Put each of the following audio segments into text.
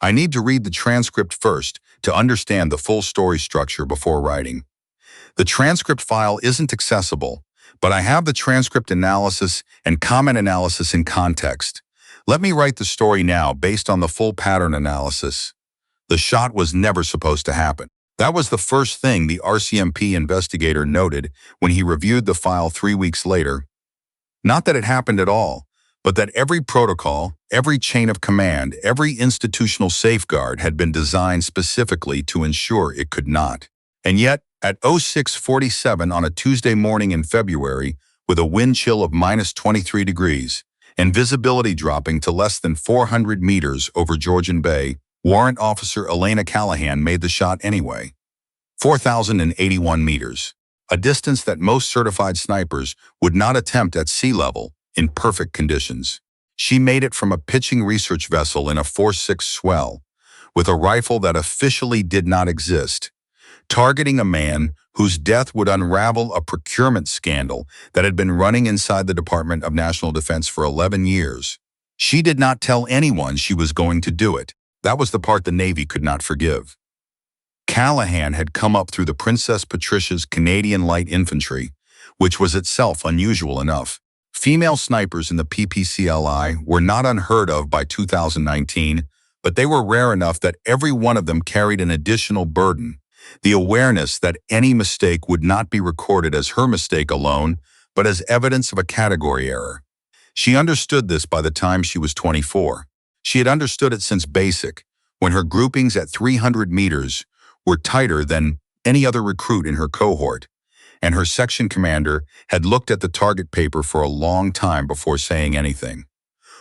I need to read the transcript first to understand the full story structure before writing. The transcript file isn't accessible, but I have the transcript analysis and comment analysis in context. Let me write the story now based on the full pattern analysis. The shot was never supposed to happen. That was the first thing the RCMP investigator noted when he reviewed the file 3 weeks later. Not that it happened at all, but that every protocol, every chain of command, every institutional safeguard had been designed specifically to ensure it could not. And yet, at 06:47 on a Tuesday morning in February, with a wind chill of -23 degrees and visibility dropping to less than 400 meters over Georgian Bay, Warrant Officer Elena Callahan made the shot anyway. 4,081 meters, a distance that most certified snipers would not attempt at sea level in perfect conditions. She made it from a pitching research vessel in a 4.6 swell, with a rifle that officially did not exist, targeting a man whose death would unravel a procurement scandal that had been running inside the Department of National Defense for 11 years. She did not tell anyone she was going to do it. That was the part the Navy could not forgive. Callahan had come up through the Princess Patricia's Canadian Light Infantry, which was itself unusual enough. Female snipers in the PPCLI were not unheard of by 2019, but they were rare enough that every one of them carried an additional burden: the awareness that any mistake would not be recorded as her mistake alone, but as evidence of a category error. She understood this by the time she was 24. She had understood it since basic, when her groupings at 300 meters were tighter than any other recruit in her cohort, and her section commander had looked at the target paper for a long time before saying anything.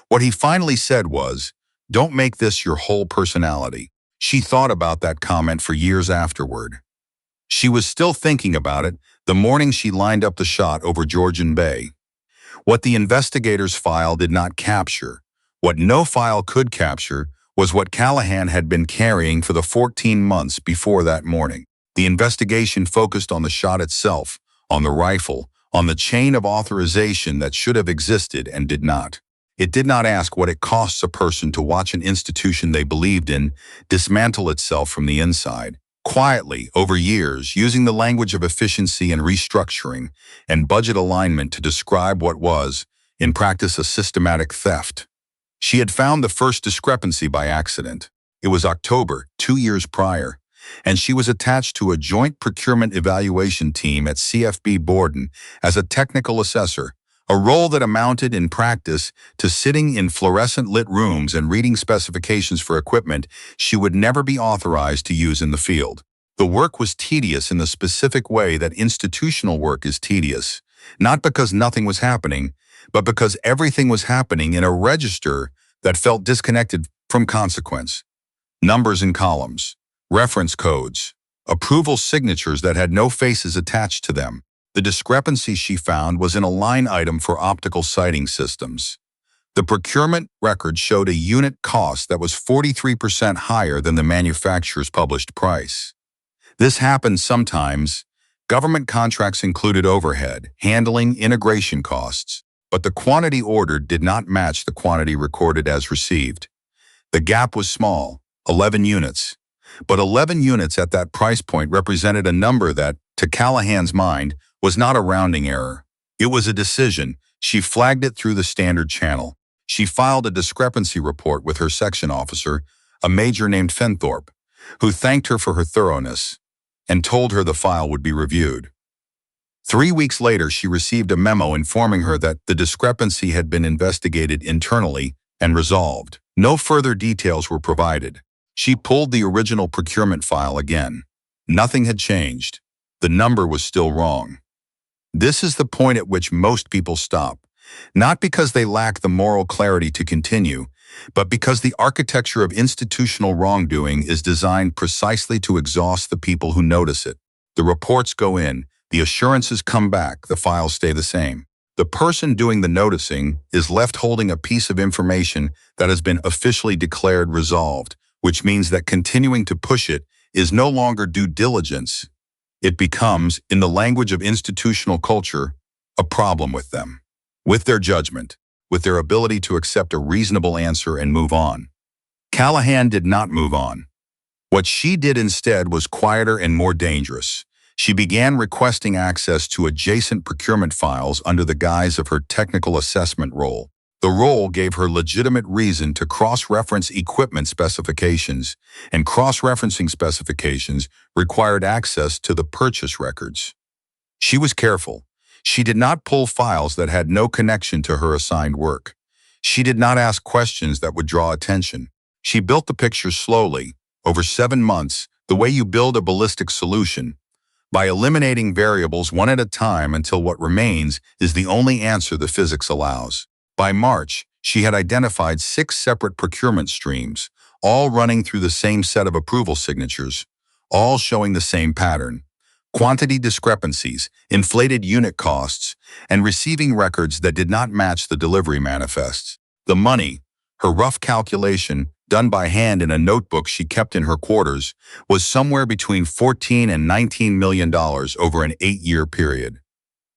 What he finally said was, "Don't make this your whole personality." She thought about that comment for years afterward. She was still thinking about it the morning she lined up the shot over Georgian Bay. What the investigator's file did not capture, what no file could capture, was what Callahan had been carrying for the 14 months before that morning. The investigation focused on the shot itself, on the rifle, on the chain of authorization that should have existed and did not. It did not ask what it costs a person to watch an institution they believed in dismantle itself from the inside, quietly, over years, using the language of efficiency and restructuring and budget alignment to describe what was, in practice, a systematic theft. She had found the first discrepancy by accident. It was October, 2 years prior, and she was attached to a joint procurement evaluation team at CFB Borden as a technical assessor, a role that amounted in practice to sitting in fluorescent-lit rooms and reading specifications for equipment she would never be authorized to use in the field. The work was tedious in the specific way that institutional work is tedious, not because nothing was happening, but because everything was happening in a register that felt disconnected from consequence. Numbers in columns, reference codes, approval signatures that had no faces attached to them. The discrepancy she found was in a line item for optical sighting systems. The procurement record showed a unit cost that was 43% higher than the manufacturer's published price. This happened sometimes. Government contracts included overhead, handling, integration costs, but the quantity ordered did not match the quantity recorded as received. The gap was small, 11 units. But 11 units at that price point represented a number that, to Callahan's mind, was not a rounding error. It was a decision. She flagged it through the standard channel. She filed a discrepancy report with her section officer, a major named Fenthorpe, who thanked her for her thoroughness and told her the file would be reviewed. 3 weeks later, she received a memo informing her that the discrepancy had been investigated internally and resolved. No further details were provided. She pulled the original procurement file again. Nothing had changed. The number was still wrong. This is the point at which most people stop, not because they lack the moral clarity to continue, but because the architecture of institutional wrongdoing is designed precisely to exhaust the people who notice it. The reports go in, the assurances come back, the files stay the same. The person doing the noticing is left holding a piece of information that has been officially declared resolved, which means that continuing to push it is no longer due diligence. It becomes, in the language of institutional culture, a problem with them, with their judgment, with their ability to accept a reasonable answer and move on. Callahan did not move on. What she did instead was quieter and more dangerous. She began requesting access to adjacent procurement files under the guise of her technical assessment role. The role gave her legitimate reason to cross-reference equipment specifications, and cross-referencing specifications required access to the purchase records. She was careful. She did not pull files that had no connection to her assigned work. She did not ask questions that would draw attention. She built the picture slowly, over 7 months, the way you build a ballistic solution, by eliminating variables one at a time until what remains is the only answer the physics allows. By March, she had identified 6 separate procurement streams, all running through the same set of approval signatures, all showing the same pattern: quantity discrepancies, inflated unit costs, and receiving records that did not match the delivery manifests. The money, her rough calculation, done by hand in a notebook she kept in her quarters, was somewhere between $14 and $19 million over an 8-year period.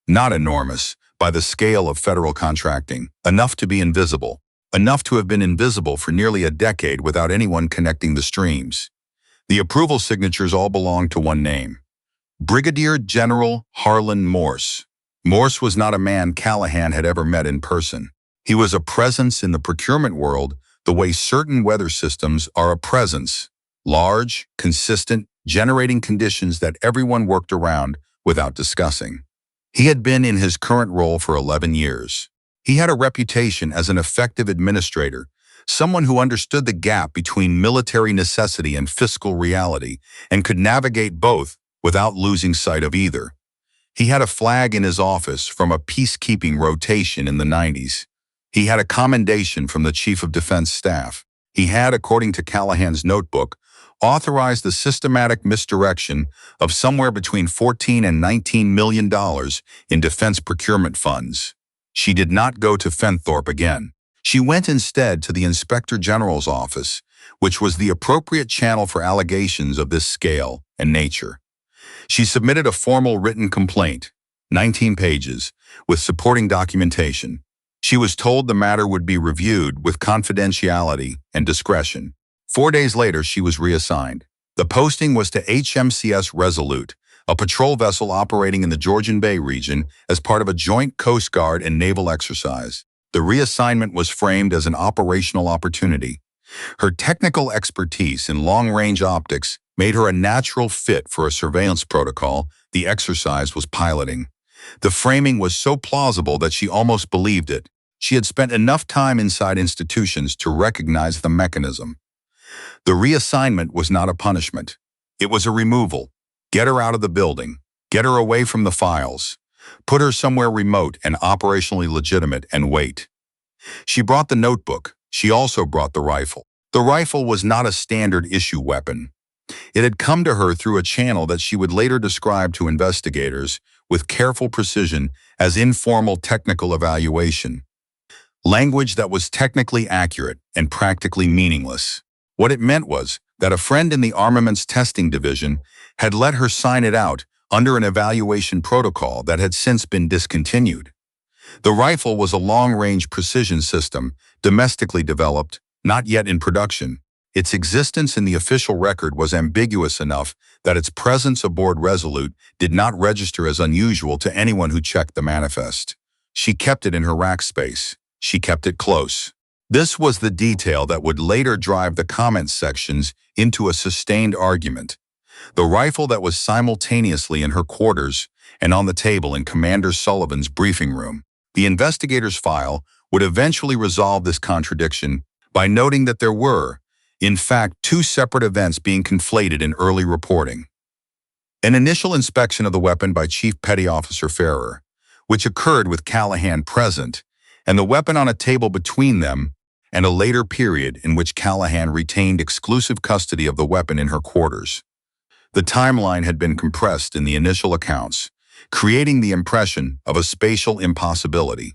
Not enormous, by the scale of federal contracting, enough to be invisible, enough to have been invisible for nearly a decade without anyone connecting the streams. The approval signatures all belonged to one name: Brigadier General Harlan Morse. Morse was not a man Callahan had ever met in person. He was a presence in the procurement world the way certain weather systems are a presence: large, consistent, generating conditions that everyone worked around without discussing. He had been in his current role for 11 years. He had a reputation as an effective administrator, someone who understood the gap between military necessity and fiscal reality and could navigate both without losing sight of either. He had a flag in his office from a peacekeeping rotation in the 90s. He had a commendation from the Chief of Defense Staff. He had, according to Callahan's notebook, authorized the systematic misdirection of somewhere between $14 and $19 million in defense procurement funds. She did not go to Fenthorpe again. She went instead to the Inspector General's office, which was the appropriate channel for allegations of this scale and nature. She submitted a formal written complaint, 19 pages, with supporting documentation. She was told the matter would be reviewed with confidentiality and discretion. 4 days later, she was reassigned. The posting was to HMCS Resolute, a patrol vessel operating in the Georgian Bay region as part of a joint Coast Guard and naval exercise. The reassignment was framed as an operational opportunity. Her technical expertise in long-range optics made her a natural fit for a surveillance protocol the exercise was piloting. The framing was so plausible that she almost believed it. She had spent enough time inside institutions to recognize the mechanism. The reassignment was not a punishment. It was a removal. Get her out of the building. Get her away from the files. Put her somewhere remote and operationally legitimate and wait. She brought the notebook. She also brought the rifle. The rifle was not a standard issue weapon. It had come to her through a channel that she would later describe to investigators with careful precision as informal technical evaluation. Language that was technically accurate and practically meaningless. What it meant was that a friend in the Armaments Testing Division had let her sign it out under an evaluation protocol that had since been discontinued. The rifle was a long-range precision system, domestically developed, not yet in production. Its existence in the official record was ambiguous enough that its presence aboard Resolute did not register as unusual to anyone who checked the manifest. She kept it in her rack space. She kept it close. This was the detail that would later drive the comments sections into a sustained argument. The rifle that was simultaneously in her quarters and on the table in Commander Sullivan's briefing room. The investigator's file would eventually resolve this contradiction by noting that there were, in fact, 2 separate events being conflated in early reporting. An initial inspection of the weapon by Chief Petty Officer Ferrer, which occurred with Callahan present, and the weapon on a table between them, and a later period in which Callahan retained exclusive custody of the weapon in her quarters. The timeline had been compressed in the initial accounts, creating the impression of a spatial impossibility.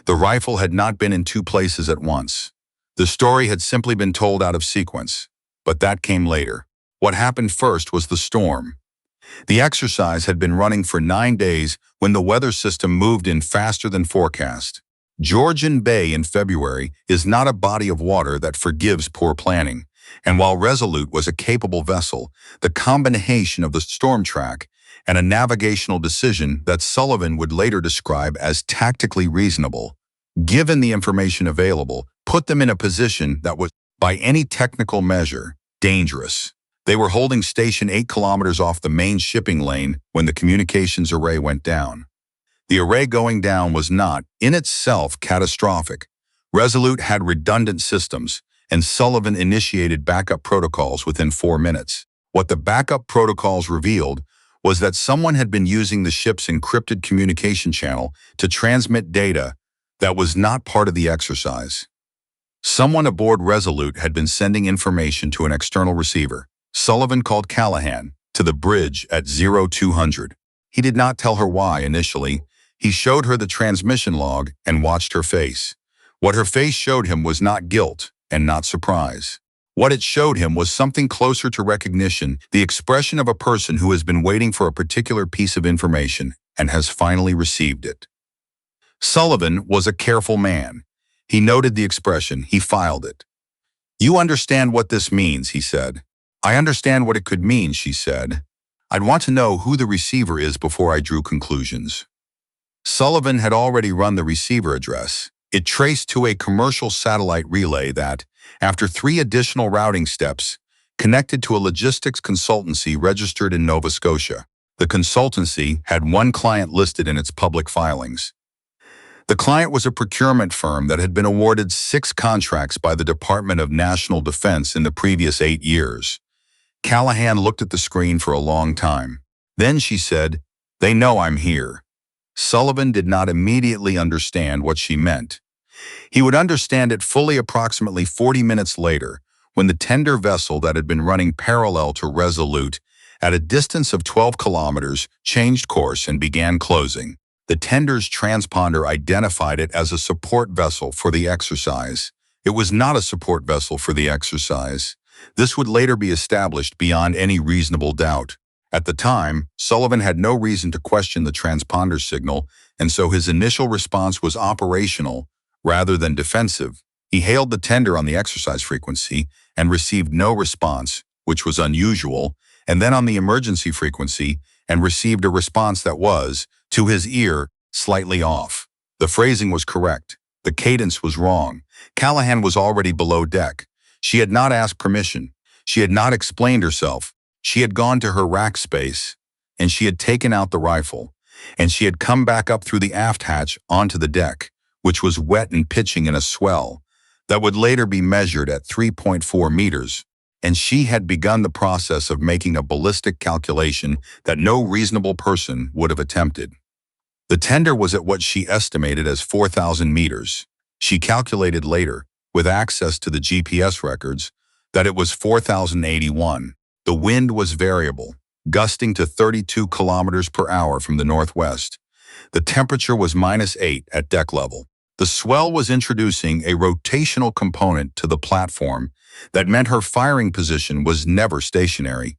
The rifle had not been in 2 places at once. The story had simply been told out of sequence, but that came later. What happened first was the storm. The exercise had been running for 9 days when the weather system moved in faster than forecast. Georgian Bay in February is not a body of water that forgives poor planning, and while Resolute was a capable vessel, the combination of the storm track and a navigational decision that Sullivan would later describe as tactically reasonable, given the information available, put them in a position that was, by any technical measure, dangerous. They were holding station 8 kilometers off the main shipping lane when the communications array went down. The array going down was not, in itself, catastrophic. Resolute had redundant systems, and Sullivan initiated backup protocols within 4 minutes. What the backup protocols revealed was that someone had been using the ship's encrypted communication channel to transmit data that was not part of the exercise. Someone aboard Resolute had been sending information to an external receiver. Sullivan called Callahan to the bridge at 0200. He did not tell her why initially. He showed her the transmission log and watched her face. What her face showed him was not guilt and not surprise. What it showed him was something closer to recognition, the expression of a person who has been waiting for a particular piece of information and has finally received it. Sullivan was a careful man. He noted the expression. He filed it. "You understand what this means," he said. "I understand what it could mean," she said. "I'd want to know who the receiver is before I drew conclusions." Sullivan had already run the receiver address. It traced to a commercial satellite relay that, after 3 additional routing steps, connected to a logistics consultancy registered in Nova Scotia. The consultancy had 1 client listed in its public filings. The client was a procurement firm that had been awarded 6 contracts by the Department of National Defense in the previous 8 years. Callahan looked at the screen for a long time. Then she said, "They know I'm here." Sullivan did not immediately understand what she meant. He would understand it fully approximately 40 minutes later, when the tender vessel that had been running parallel to Resolute at a distance of 12 kilometers changed course and began closing. The tender's transponder identified it as a support vessel for the exercise. It was not a support vessel for the exercise. This would later be established beyond any reasonable doubt. At the time, Sullivan had no reason to question the transponder signal, and so his initial response was operational rather than defensive. He hailed the tender on the exercise frequency and received no response, which was unusual, and then on the emergency frequency and received a response that was, to his ear, slightly off. The phrasing was correct. The cadence was wrong. Callahan was already below deck. She had not asked permission. She had not explained herself. She had gone to her rack space, and she had taken out the rifle, and she had come back up through the aft hatch onto the deck, which was wet and pitching in a swell that would later be measured at 3.4 meters, and she had begun the process of making a ballistic calculation that no reasonable person would have attempted. The tender was at what she estimated as 4,000 meters. She calculated later, with access to the GPS records, that it was 4,081. The wind was variable, gusting to 32 kilometers per hour from the northwest. The temperature was -8 at deck level. The swell was introducing a rotational component to the platform that meant her firing position was never stationary.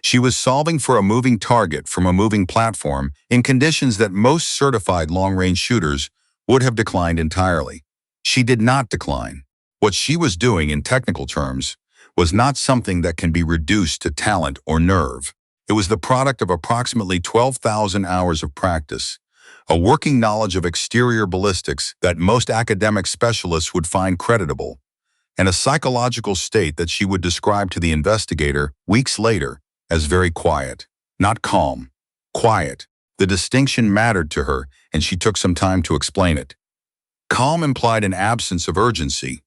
She was solving for a moving target from a moving platform in conditions that most certified long-range shooters would have declined entirely. She did not decline. What she was doing in technical terms was not something that can be reduced to talent or nerve. It was the product of approximately 12,000 hours of practice, a working knowledge of exterior ballistics that most academic specialists would find creditable, and a psychological state that she would describe to the investigator weeks later as very quiet, not calm, quiet. The distinction mattered to her, and she took some time to explain it. Calm implied an absence of urgency.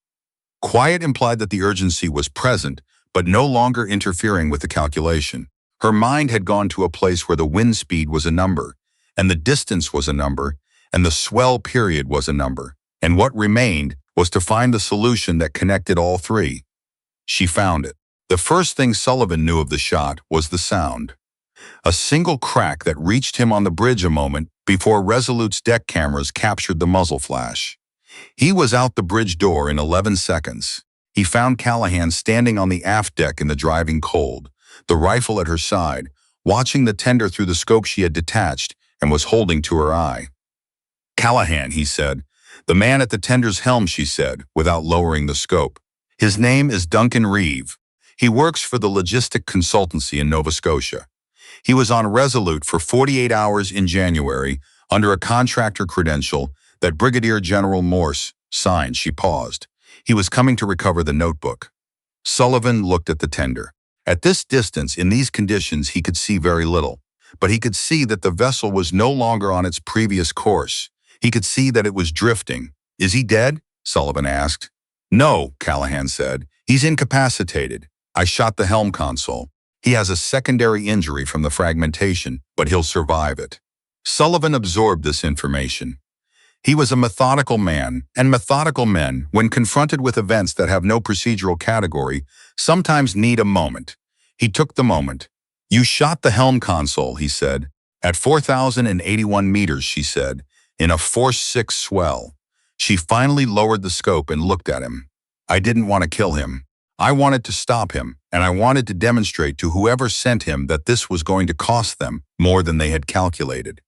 Quiet implied that the urgency was present, but no longer interfering with the calculation. Her mind had gone to a place where the wind speed was a number, and the distance was a number, and the swell period was a number, and what remained was to find the solution that connected all 3. She found it. The first thing Sullivan knew of the shot was the sound. A single crack that reached him on the bridge a moment before Resolute's deck cameras captured the muzzle flash. He was out the bridge door in 11 seconds. He found Callahan standing on the aft deck in the driving cold, the rifle at her side, watching the tender through the scope she had detached and was holding to her eye. "Callahan," he said, "The man at the tender's helm," she said, without lowering the scope. "His name is Duncan Reeve. He works for the logistic consultancy in Nova Scotia. He was on Resolute for 48 hours in January under a contractor credential that Brigadier General Morse signed." She paused. "He was coming to recover the notebook." Sullivan looked at the tender. At this distance, in these conditions, he could see very little. But he could see that the vessel was no longer on its previous course. He could see that it was drifting. "Is he dead?" Sullivan asked. "No," Callahan said. "He's incapacitated. I shot the helm console. He has a secondary injury from the fragmentation, but he'll survive it." Sullivan absorbed this information. He was a methodical man, and methodical men, when confronted with events that have no procedural category, sometimes need a moment. He took the moment. "You shot the helm console," he said. "At 4,081 meters," she said, "in a force 6 swell." She finally lowered the scope and looked at him. "I didn't want to kill him. I wanted to stop him, and I wanted to demonstrate to whoever sent him that this was going to cost them more than they had calculated."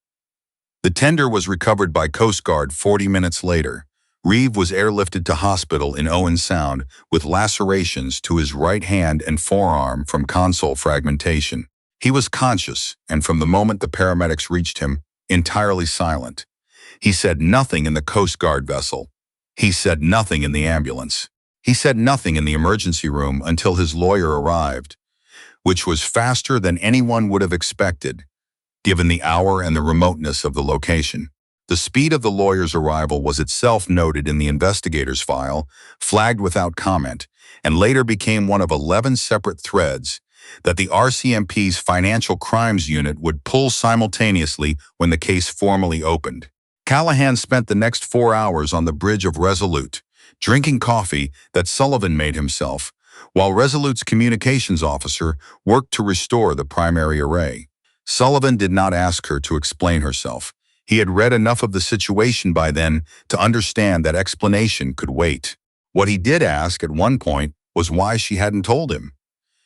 The tender was recovered by Coast Guard 40 minutes later. Reeve was airlifted to hospital in Owen Sound with lacerations to his right hand and forearm from console fragmentation. He was conscious, and from the moment the paramedics reached him, entirely silent. He said nothing in the Coast Guard vessel. He said nothing in the ambulance. He said nothing in the emergency room until his lawyer arrived, which was faster than anyone would have expected, given the hour and the remoteness of the location. The speed of the lawyer's arrival was itself noted in the investigator's file, flagged without comment, and later became one of 11 separate threads that the RCMP's Financial Crimes Unit would pull simultaneously when the case formally opened. Callahan spent the next 4 hours on the bridge of Resolute, drinking coffee that Sullivan made himself, while Resolute's communications officer worked to restore the primary array. Sullivan did not ask her to explain herself. He had read enough of the situation by then to understand that explanation could wait. What he did ask at one point was why she hadn't told him.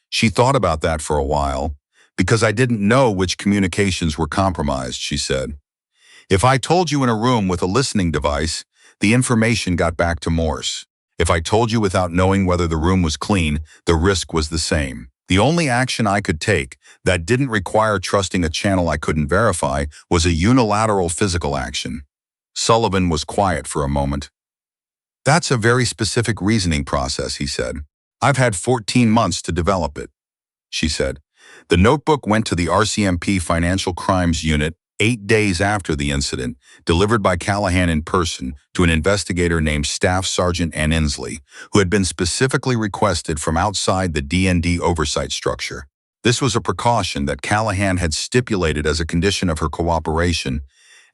"She thought about that for a while, because I didn't know which communications were compromised," she said. "If I told you in a room with a listening device, the information got back to Morse. If I told you without knowing whether the room was clean, the risk was the same. The only action I could take that didn't require trusting a channel I couldn't verify was a unilateral physical action." Sullivan was quiet for a moment. "That's a very specific reasoning process," he said. "I've had 14 months to develop it," she said. The notebook went to the RCMP Financial Crimes Unit 8 days after the incident, delivered by Callahan in person to an investigator named Staff Sergeant Ann Inslee, who had been specifically requested from outside the D&D oversight structure. This was a precaution that Callahan had stipulated as a condition of her cooperation,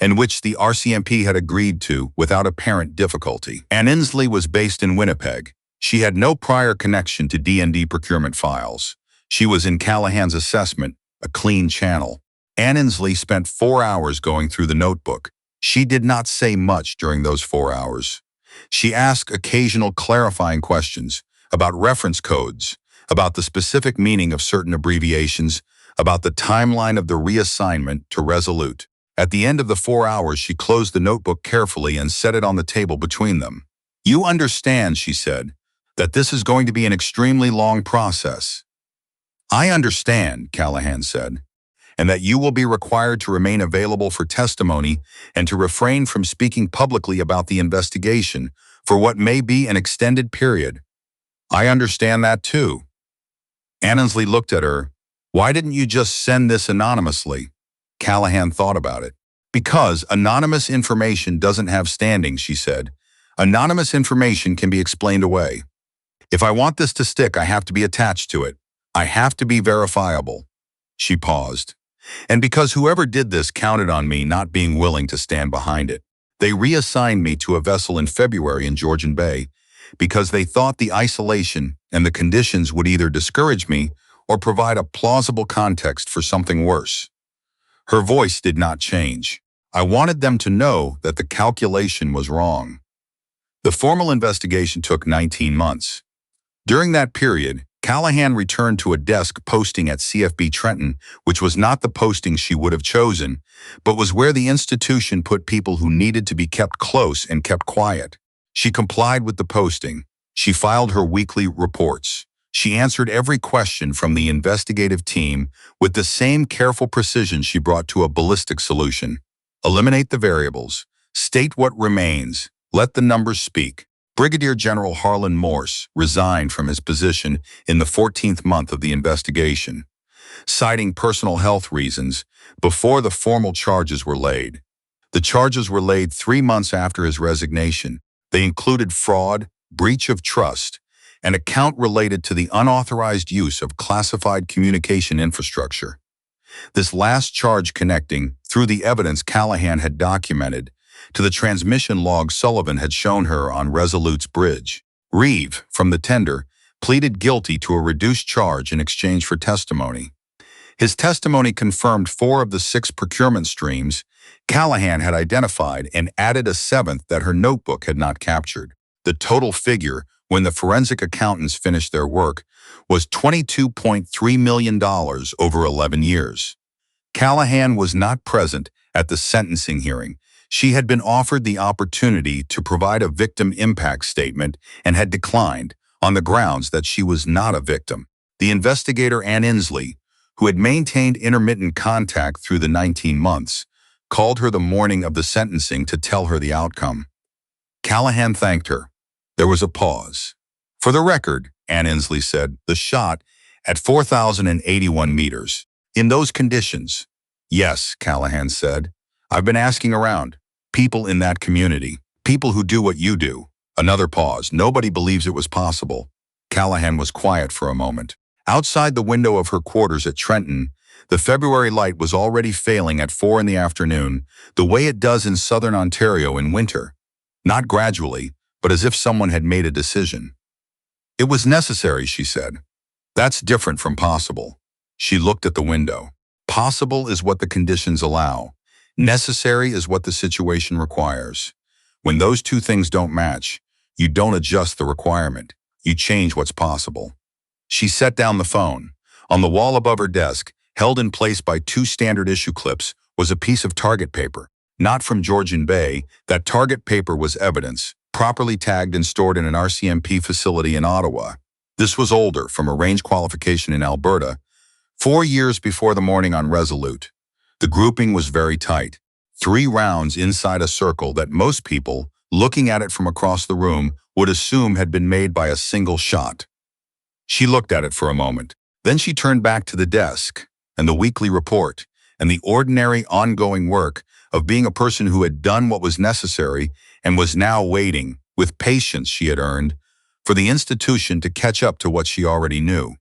and which the RCMP had agreed to without apparent difficulty. Ann Inslee was based in Winnipeg. She had no prior connection to D&D procurement files. She was, in Callahan's assessment, a clean channel. Ann Inslee spent 4 hours going through the notebook. She did not say much during those 4 hours. She asked occasional clarifying questions about reference codes, about the specific meaning of certain abbreviations, about the timeline of the reassignment to Resolute. At the end of the 4 hours, she closed the notebook carefully and set it on the table between them. "You understand," she said, "that this is going to be an extremely long process." "I understand," Callahan said, "and that you will be required to remain available for testimony and to refrain from speaking publicly about the investigation for what may be an extended period." "I understand that too." Ann Inslee looked at her. "Why didn't you just send this anonymously?" Callahan thought about it. "Because anonymous information doesn't have standing," she said. "Anonymous information can be explained away. If I want this to stick, I have to be attached to it. I have to be verifiable." She paused. "And because whoever did this counted on me not being willing to stand behind it. They reassigned me to a vessel in February in Georgian Bay because they thought the isolation and the conditions would either discourage me or provide a plausible context for something worse." Her voice did not change. "I wanted them to know that the calculation was wrong." The formal investigation took 19 months. During that period, Callahan returned to a desk posting at CFB Trenton, which was not the posting she would have chosen, but was where the institution put people who needed to be kept close and kept quiet. She complied with the posting. She filed her weekly reports. She answered every question from the investigative team with the same careful precision she brought to a ballistic solution. Eliminate the variables. State what remains. Let the numbers speak. Brigadier General Harlan Morse resigned from his position in the 14th month of the investigation, citing personal health reasons before the formal charges were laid. The charges were laid 3 months after his resignation. They included fraud, breach of trust, and a count related to the unauthorized use of classified communication infrastructure. This last charge connecting, through the evidence Callahan had documented, to the transmission log Sullivan had shown her on Resolute's bridge. Reeve, from the tender, pleaded guilty to a reduced charge in exchange for testimony. His testimony confirmed 4 of the 6 procurement streams Callahan had identified and added a 7th that her notebook had not captured. The total figure, when the forensic accountants finished their work, was $22.3 million over 11 years. Callahan was not present at the sentencing hearing. She had been offered the opportunity to provide a victim impact statement and had declined on the grounds that she was not a victim. The investigator Ann Inslee, who had maintained intermittent contact through the 19 months, called her the morning of the sentencing to tell her the outcome. Callahan thanked her. There was a pause. For the record, Ann Inslee said, the shot at 4,081 meters. In those conditions. Yes, Callahan said. I've been asking around. People in that community. People who do what you do. Another pause. Nobody believes it was possible. Callahan was quiet for a moment. Outside the window of her quarters at Trenton, the February light was already failing at 4 in the afternoon, the way it does in southern Ontario in winter. Not gradually, but as if someone had made a decision. It was necessary, she said. That's different from possible. She looked at the window. Possible is what the conditions allow. Necessary is what the situation requires. When those two things don't match, you don't adjust the requirement. You change what's possible. She set down the phone. On the wall above her desk, held in place by 2 standard issue clips, was a piece of target paper. Not from Georgian Bay, that target paper was evidence, properly tagged and stored in an RCMP facility in Ottawa. This was older, from a range qualification in Alberta, 4 years before the morning on Resolute. The grouping was very tight. 3 rounds inside a circle that most people, looking at it from across the room, would assume had been made by a single shot. She looked at it for a moment. Then she turned back to the desk, and the weekly report, and the ordinary ongoing work of being a person who had done what was necessary and was now waiting, with patience she had earned, for the institution to catch up to what she already knew.